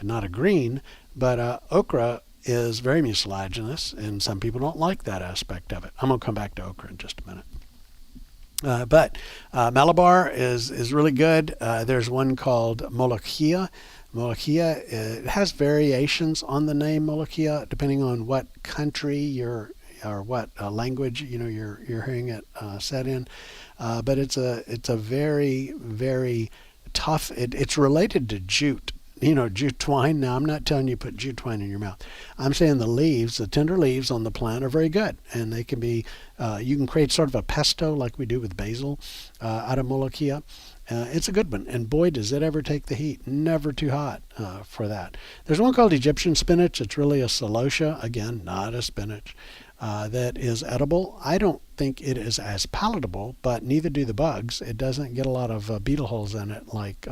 not a green, but okra is very mucilaginous, and some people don't like that aspect of it. I'm going to come back to okra in just a minute. But Malabar is really good. There's one called Molokhia. Molokhia, it has variations on the name Molokhia depending on what country or what language you're hearing it said in. But it's a very, very tough. It's related to jute. Jute twine. Now, I'm not telling you put jute twine in your mouth. I'm saying the leaves, the tender leaves on the plant are very good. And they can be, you can create sort of a pesto like we do with basil out of Molokhia. It's a good one. And boy, does it ever take the heat. Never too hot for that. There's one called Egyptian spinach. It's really a celosia. Again, not a spinach. That is edible. I don't think it is as palatable, but neither do the bugs. It doesn't get a lot of beetle holes in it like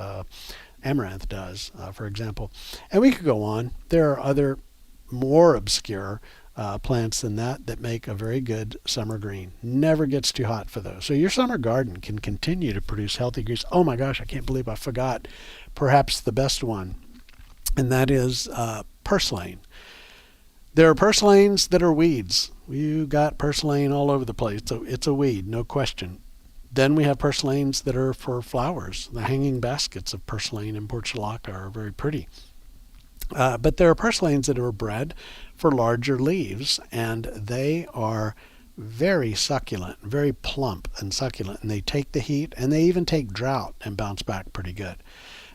amaranth does, for example. And we could go on. There are other more obscure plants than that make a very good summer green. Never gets too hot for those. So your summer garden can continue to produce healthy greens. Oh my gosh, I can't believe I forgot perhaps the best one, and that is purslane. There are purslanes that are weeds. You got purslane all over the place. So it's a weed, no question. Then we have purslanes that are for flowers. The hanging baskets of purslane and portulaca are very pretty. But there are purslanes that are bred for larger leaves, and they are very succulent, very plump and succulent, and they take the heat, and they even take drought and bounce back pretty good.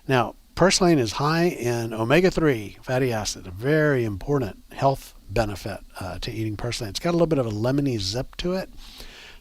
Now, purslane is high in omega-3 fatty acid, a very important health benefit to eating purslane. It's got a little bit of a lemony zip to it.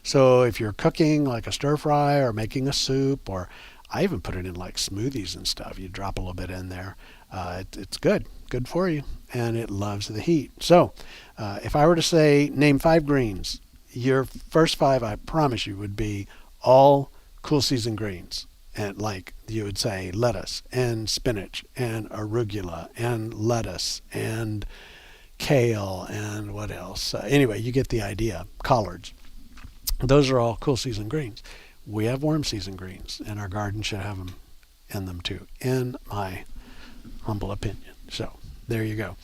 So if you're cooking like a stir fry or making a soup, or I even put it in like smoothies and stuff, you drop a little bit in there. It's good for you, and it loves the heat. So if I were to say name 5 greens, your first 5, I promise you, would be all cool season greens. And like you would say lettuce and spinach and arugula and lettuce and kale and what else? Anyway, you get the idea. Collards. Those are all cool season greens. We have warm season greens, and our garden should have them in them too, in my humble opinion. So there you go.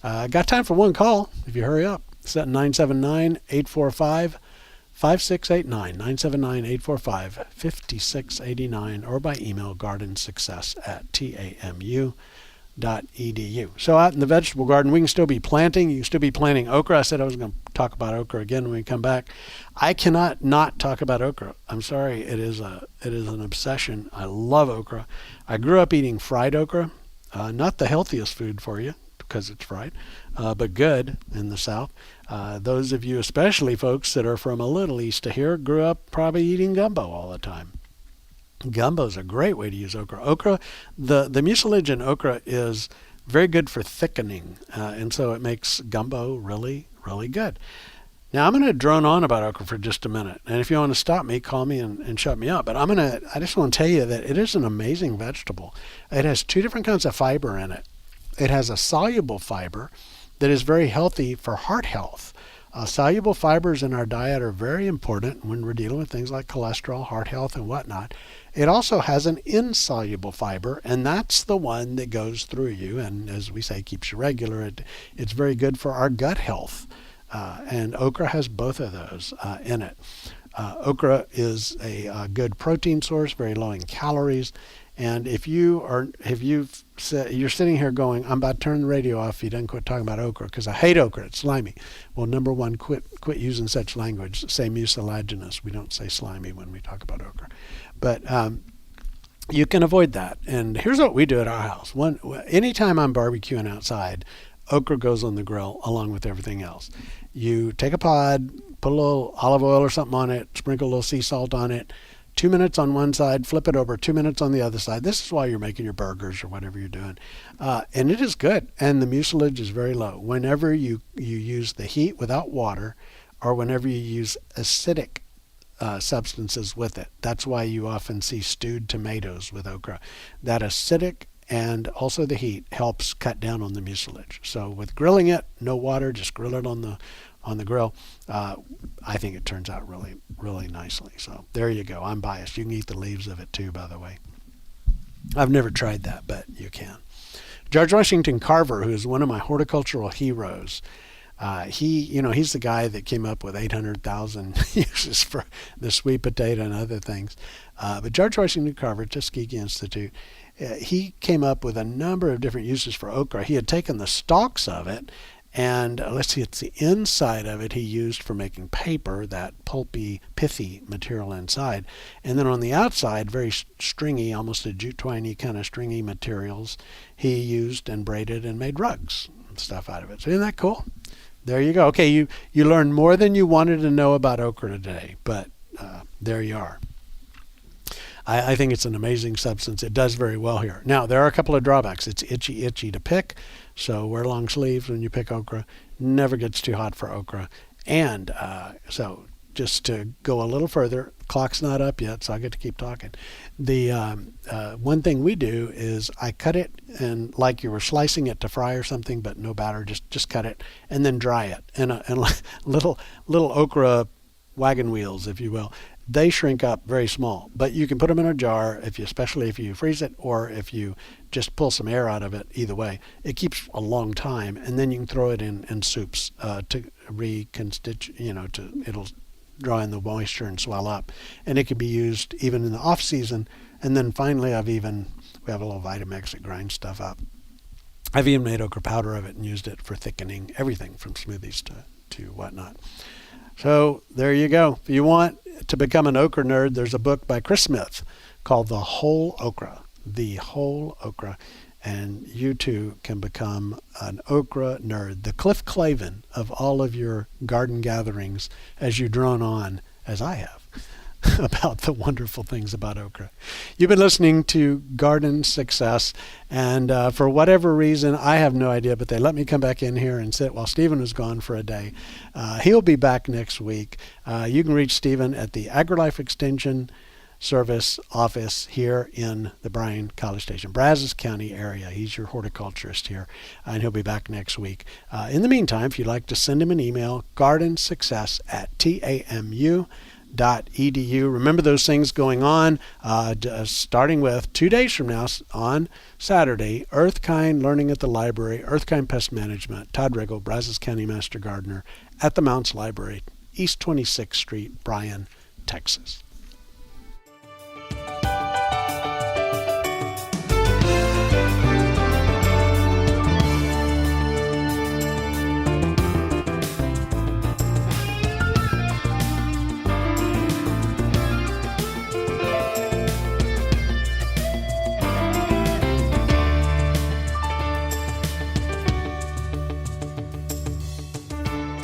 Got time for one call if you hurry up. It's at 979-845-5689, 979-845-5689, or by email gardensuccess@tamu.edu. So out in the vegetable garden, we can still be planting. You can still be planting okra. I said I was going to talk about okra again when we come back. I cannot not talk about okra. I'm sorry. It is an obsession. I love okra. I grew up eating fried okra. Not the healthiest food for you because it's fried, but good in the South. Those of you, especially folks that are from a little east of here, grew up probably eating gumbo all the time. Gumbo is a great way to use okra. Okra, the mucilage in okra is very good for thickening, and so it makes gumbo really, really good. Now I'm going to drone on about okra for just a minute, and if you want to stop me, call me and shut me up. But I just want to tell you that it is an amazing vegetable. It has 2 different kinds of fiber in it. It has a soluble fiber that is very healthy for heart health. Soluble fibers in our diet are very important when we're dealing with things like cholesterol, heart health, and whatnot. It also has an insoluble fiber, and that's the one that goes through you and, as we say, keeps you regular. It's very good for our gut health, and okra has both of those in it. Okra is a good protein source, very low in calories. And if you're sitting here going, I'm about to turn the radio off if you don't quit talking about okra because I hate okra, it's slimy. Well, number one, quit using such language. Say mucilaginous. We don't say slimy when we talk about okra. But you can avoid that. And here's what we do at our house. Anytime I'm barbecuing outside, okra goes on the grill along with everything else. You take a pod, put a little olive oil or something on it, sprinkle a little sea salt on it, 2 minutes on one side, flip it over, 2 minutes on the other side. This is while you're making your burgers or whatever you're doing. And it is good. And the mucilage is very low. Whenever you use the heat without water, or whenever you use acidic substances with it, that's why you often see stewed tomatoes with okra. That acidic and also the heat helps cut down on the mucilage. So with grilling it, no water, just grill it on the grill. I think it turns out really, really nicely. So there you go. I'm biased. You can eat the leaves of it too, by the way. I've never tried that, but you can. George Washington Carver, who is one of my horticultural heroes, he's the guy that came up with 800,000 uses for the sweet potato and other things. But George Washington Carver, Tuskegee Institute, he came up with a number of different uses for okra. He had taken the stalks of it, and it's the inside of it he used for making paper, that pulpy, pithy material inside. And then on the outside, very stringy, almost a jute twiney kind of stringy materials, he used and braided and made rugs and stuff out of it. So isn't that cool? There you go. Okay, you learned more than you wanted to know about okra today, but there you are. I think it's an amazing substance. It does very well here. Now, there are a couple of drawbacks. It's itchy to pick, so wear long sleeves when you pick okra. Never gets too hot for okra. And so just to go a little further, clock's not up yet, so I get to keep talking. The one thing we do is I cut it, and like you were slicing it to fry or something, but no batter, just cut it, and then dry it. And little okra wagon wheels, if you will. They shrink up very small, but you can put them in a jar, especially if you freeze it or if you just pull some air out of it. Either way, it keeps a long time, and then you can throw it in soups to reconstitute. It'll draw in the moisture and swell up, and it can be used even in the off season. And then finally, we have a little Vitamix that grinds stuff up. I've even made okra powder of it and used it for thickening everything from smoothies to whatnot. So there you go. If you want to become an okra nerd, there's a book by Chris Smith called The Whole Okra. The Whole Okra. And you too can become an okra nerd, the Cliff Clavin of all of your garden gatherings as you drone on, as I have, about the wonderful things about okra. You've been listening to Garden Success, and for whatever reason, I have no idea, but they let me come back in here and sit while Stephen was gone for a day. He'll be back next week. You can reach Stephen at the AgriLife Extension Service office here in the Bryan College Station, Brazos County area. He's your horticulturist here, and he'll be back next week. In the meantime, if you'd like to send him an email, gardensuccess@tamu.edu. Remember those things going on, starting with 2 days from now on Saturday, Earthkind Learning at the Library, Earthkind Pest Management, Todd Riggle, Brazos County Master Gardener at the Mounts Library, East 26th Street, Bryan, Texas.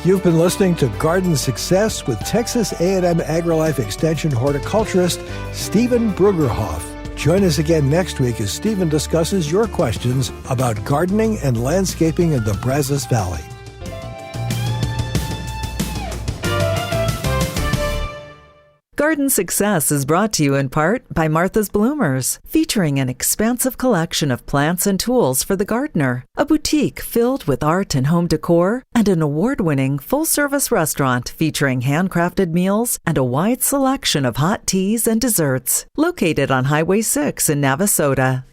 You've been listening to Garden Success with Texas A&M AgriLife Extension horticulturist Stephen Brugerhoff. Join us again next week as Stephen discusses your questions about gardening and landscaping in the Brazos Valley. Garden Success is brought to you in part by Martha's Bloomers, featuring an expansive collection of plants and tools for the gardener, a boutique filled with art and home decor, and an award-winning full-service restaurant featuring handcrafted meals and a wide selection of hot teas and desserts. Located on Highway 6 in Navasota.